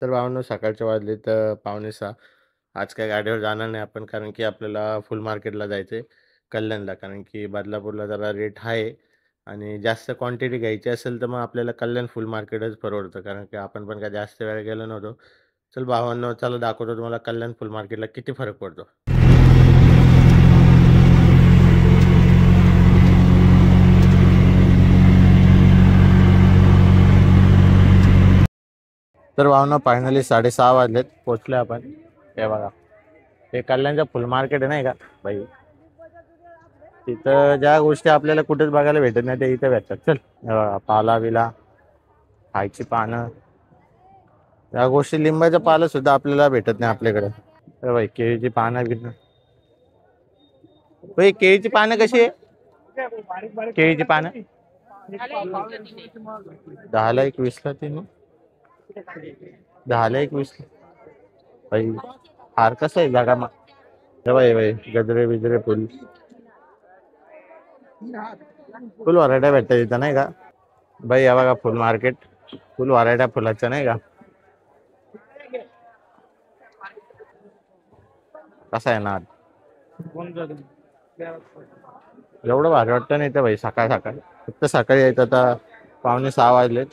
तर भावांनो सकाळचे वाजले तर 5:45. आज काही गाडीवर जाणार नाही आपण कारण की आपल्याला फुल मार्केटला जायचं आहे कल्याणला. कारण की बदलापूरला जरा रेट आहे आणि जास्त क्वांटिटी घ्यायची असेल तर मग आपल्याला कल्याण फुल मार्केटच परवडतं. कारण की आपण पण काय जास्त वेळ गेलो नव्हतो. चल भावांनो चला दाखवतो तुम्हाला कल्याण फुल मार्केटला किती फरक पडतो. तर भावांनो फायनली 6:30 वाजलेत पोहोचले आपण. हे बघा हे कल्याणचं फुल मार्केट आहे नाही का भाई. तिथं ज्या गोष्टी आपल्याला कुठेच बघायला भेटत नाही ते इथे भेटतात. चल हे बघा पाला बिला खायची पानं या गोष्टी लिंबाचं पालं सुद्धा आपल्याला भेटत नाही आपल्याकडे. तर भाई केळीची पानं बिनं भाई केळीची पानं कशी आहे केळीची पानं 10ला एक 20ला तीन 10ला एक 20ला भाई. हार कसं आहे जागा मग हे भाई भाई गजरे बिजरे फुल फुल व्हरायट्या भेटतात इथं नाही का भाई. या बघा फुल मार्केट फुल व्हरायट्या फुलाच्या नाही का. कसा आहे ना एवढं भारी वाटतं नाही तर भाई सकाळ सकाळ फक्त सकाळी यायचं. आता 5:45 वाजलेत.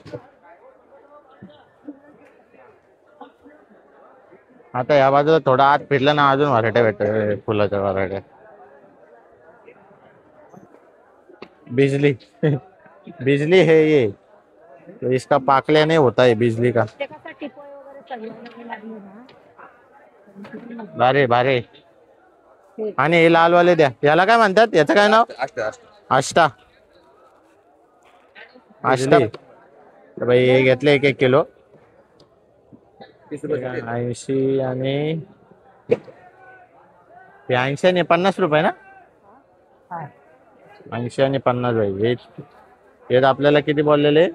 आता या बाजूला थोडा आत फिरलं ना अजून व्हरायट्या भेटतात फुलाच्या व्हरायट्या. बिजली बिजली है ये तो इसका पाकल्या नहीं होता है बिजली का. बारे बारे आणि हे लालवाले द्या. याला काय म्हणतात याचं काय नाव आष्टा आष्टा. तर भाई हे घेतले 1-1 किलो 80 आणि 80 आणि 50 रुपये ना. 80 आणि 50 भाई. हे आपल्याला किती बोललेले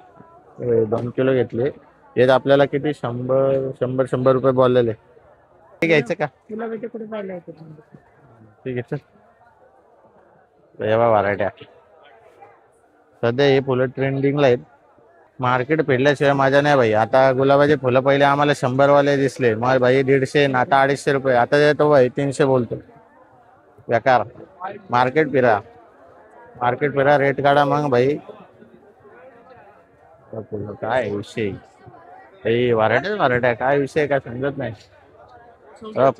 2 किलो घेतले. हे आपल्याला किती 100 रुपये बोललेले. ते घ्यायचं का ठीक आहे चल. व्हरायट्या सध्या हे फुलं ट्रेंडिंगला आहेत. मार्केट फिरल्याशिवाय मजा नाही भाई. आता गुलाबाचे फुलं पहिले आम्हाला 100 वाले दिसले मग भाई 150 आता 250 रुपये. आता येतो भाई 300 बोलतो. बेकार मार्केट फिरा रेट काढा मग भाई. फुलं काय विषय व्हरायट्या काय विषय काय समजत नाही.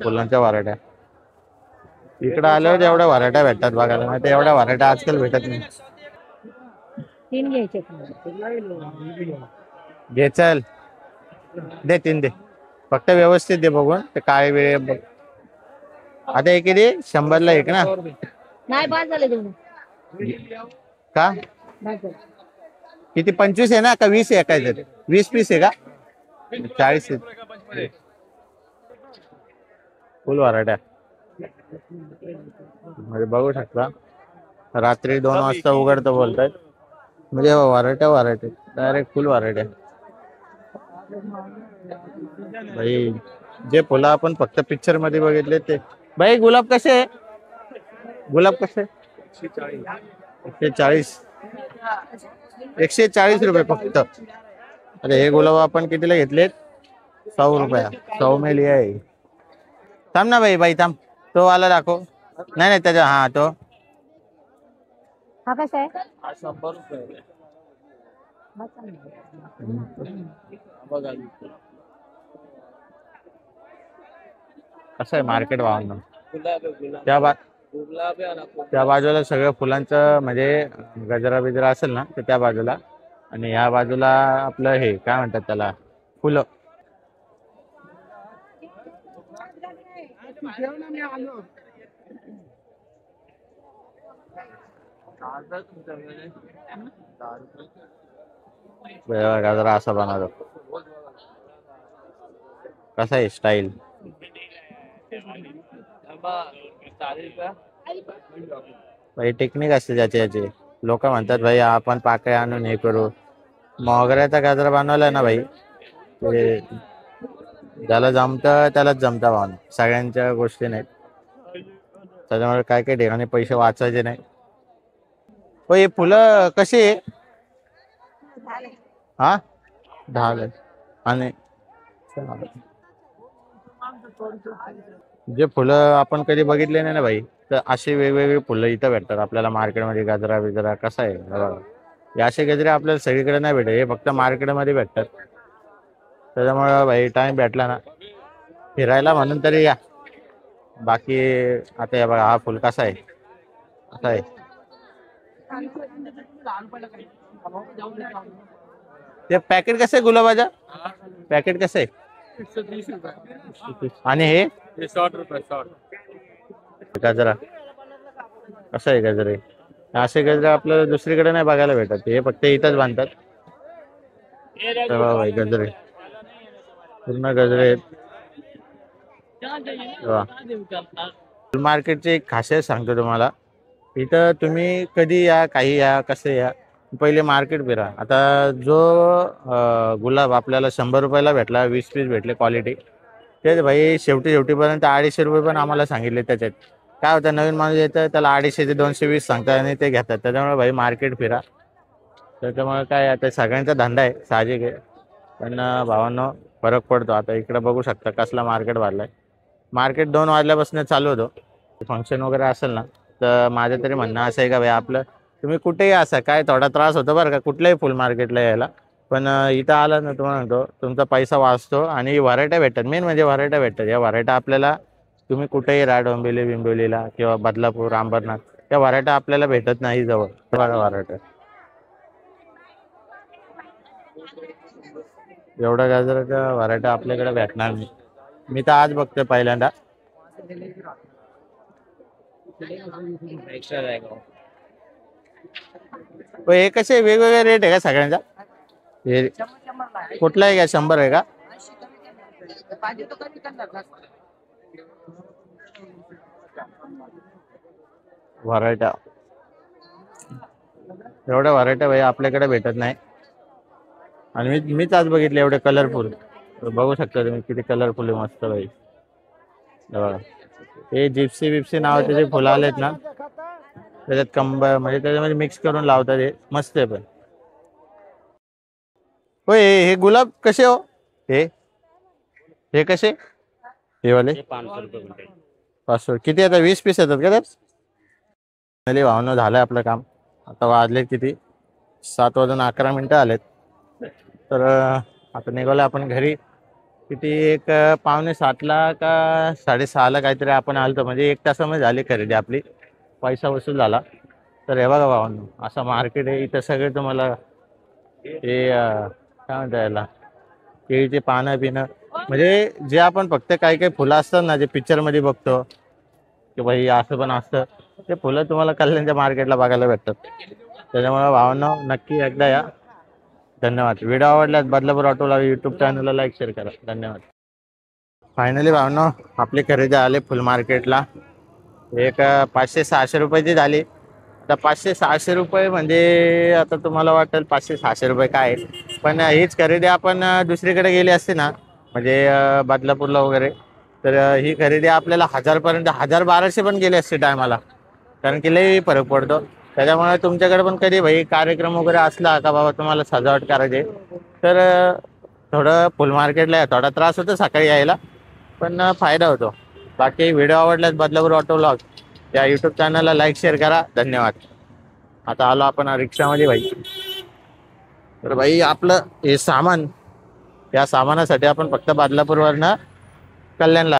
फुलांच्या व्हरायट्या इकडे आल्यावर एवढ्या व्हरायट्या भेटतात बघायला नाही तर एवढ्या व्हरायट्या आजकाल भेटत नाही. तीन घ्यायचे घे चल दे 3 दे फक्त व्यवस्थित दे बघून ते काय वेळ बघ. आता एक दे 100ला एक ना नाही बाद झाले दोन का किती 25 आहे ना का 20 आहे काय तरी 20 पीस आहे का 40 आहे. फुल व्हरायट्या म्हणजे बघू शकता. रात्री 2 वाजता उघडतं बोलतायत म्हणजे व्हरायट्या डायरेक्ट फुल व्हरायट्या भाई. जे फुलं आपण फक्त पिक्चर मध्ये बघितले ते भाई. गुलाब कसे गुलाब 140 140 रुपये फक्त. अरे हे गुलाब आपण कितीला घेतलेत 100 रुपया 100 में लिया आहे. थांब ना भाई थांब तो वाला दाखव. नाही नाही त्याच्या हा तो हा कसा आहे 100 रुपये. कसं आहे मार्केट भाव त्या बाजूला सगळं फुलांचं म्हणजे गजरा बिजरा असेल ना तर त्या बाजूला आणि या बाजूला आपलं हे काय म्हणतात त्याला फुलं. गजरा असा बनवतो कसा आहे स्टाईल. भाई टेक्निक असते ज्याचे लोक म्हणतात भाई आपण पाकळ्या आणून हे करू. मोगऱ्याचा गजरा बनवलाय ना भाई ते ज्याला जमतं त्यालाच जमता भावना. सगळ्यांच्या गोष्टी नाहीत त्याच्यामुळे काय काय ठिकाणी पैसे वाचायचे नाही. हो हे फुलं कशी हा 10 आणि जे फुलं आपण कधी बघितले नाही ना भाई, तर अशी वेगवेगळी फुलं इथं भेटतात आपल्याला मार्केटमध्ये. गजरा बिजरा कसा आहे हे बघा. हे असे गजरे आपल्याला सगळीकडे नाही भेटत, हे फक्त मार्केटमध्ये भेटतात. त्याच्यामुळे भाई टाइम भेटला ना फिरायला म्हणून तरी या. बाकी आता हे बघा, हा फुल कसा आहे, कसा आहे. ते पॅकेट कसं आहे गुलाबाच्या, पॅकेट कसं आहे. 130 रुपये आणि हे 60 रुपये 60 गजरा कसं आहे, गजरे असे गजरे आपल्याला दुसरीकडे नाही बघायला भेटत, हे फक्त इथंच बांधतात. तर बघा भाई गजरे, पूर्ण गजरे आहेत. मार्केटची एक खासियत सांगतो तुम्हाला. इथं तुम्ही कधी या, काही या, कसे या, पहिले मार्केट फिरा. आता जो गुलाब आपल्याला 100 रुपयाला भेटला, 20 पीस भेटले क्वालिटी, तेच भाई शेवटीपर्यंत 250 रुपये पण आम्हाला सांगितले. त्याच्यात काय होतं, नवीन माणूस येतं त्याला 250 ते 220 सांगतात आणि ते घेतात. त्याच्यामुळे भाई मार्केट फिरा. त्याच्यामुळे काय, आता सगळ्यांचा धंदा आहे साहजिक आहे, पण भावांनो फरक पडतो. आता इकडे बघू शकता कसला मार्केट भरलाय. मार्केट 2 वाजल्यापासून चालू होतो. फंक्शन वगैरे असेल ना, तर माझं तरी म्हणणं असं आहे का भाई, आपलं तुम्ही कुठेही असा, काय थोडा त्रास होतो बरं का कुठल्याही फुल मार्केटला यायला, पण इथं आलं ना तुम्हाला म्हणतो तुमचा पैसा वाचतो आणि व्हरायट्या भेटतात. मेन म्हणजे व्हरायट्या भेटतात. या व्हरायट्या आपल्याला तुम्ही कुठेही राहा, डोंबिवली बिंबिवलीला किंवा बदलापूर अंबरनाथ, त्या व्हरायट्या आपल्याला भेटत नाही जवळ. बघा व्हरायट्या, एवढ्या गाजराच्या व्हरायट्या आपल्याकडे भेटणार नाही. मी तर आज बघतोय पहिल्यांदा. एक्स्ट्रा जाएगा हे कसे वेगवेगळे रेट आहे का सगळ्यांचा. हे कुठला आहे का, 100 आहे का. व्हरायट्या, एवढ्या व्हरायट्या भाई आपल्याकडे भेटत नाही. आणि मीच आज बघितले एवढे कलरफुल. बघू शकता तुम्ही किती कलरफुल आहे, मस्त भाई. बघा हे जिप्सी बिप्सी नावाचे जे फुलं आलेत ना, त्याच्यात कंबर म्हणजे त्याच्यामध्ये मिक्स करून लावतात. हे मस्त आहे. पण होय, हे गुलाब कसे हो, हे कसे, हे वाले 500 रुपये 500. किती येतात, 20 पीस येतात का त्यात. भावना झालंय आपलं काम. आता वाजलेत किती, 7:11 आलेत. तर आता निघालो आपण घरी. किती, एक 5:45ला का 6:30ला काहीतरी आपण आलतो. म्हणजे 1 तासामध्ये झाली खरेदी आपली, पैसा वसूल झाला. तर हे बघा भावांनो, असं मार्केट आहे. इथं सगळे तुम्हाला हे काय म्हणता याला, केळीचे पानं पिणं, म्हणजे जे आपण फक्त काही काही फुलं असतात ना, जे पिक्चरमध्ये बघतो की भाई असं पण असतं, ते फुलं तुम्हाला कल्याणच्या मार्केटला बघायला भेटतात. त्याच्यामुळे भावांनो नक्की एकदा या. धन्यवाद. व्हिडिओ आवडल्यास बदलापूर ऑटोला यूट्यूब चॅनलला लाईक शेअर करा. धन्यवाद. फायनली भावनो आपली खरेदी आले फुल मार्केटला. एक 500-600 रुपयाची झाली. आता 500-600 रुपये म्हणजे आता तुम्हाला वाटेल 500-600 रुपये काय, पण हीच खरेदी आपण दुसरीकडे गेली असते ना, म्हणजे बदलापूरला वगैरे, तर ही खरेदी आपल्याला 1000पर्यंत, 1200 पण गेली असते टायमाला. कारण की लई फरक पडतो. त्याच्यामुळे तुमच्याकडे पण कधी भाई कार्यक्रम वगैरे असला का बाबा तुम्हाला सजावट करायची, तर थोडं फुल मार्केटला या. थोडा त्रास होतो सकाळी यायला, पण फायदा होतो. बाकी व्हिडिओ आवडल्यास बदलापूर ऑटो व्लॉग या यूट्यूब चॅनलला लाईक शेअर करा. धन्यवाद. आता आलो आपण रिक्षामध्ये भाई. तर भाई आपलं हे सामान, या सामानासाठी आपण फक्त बदलापूरवरनं कल्याणला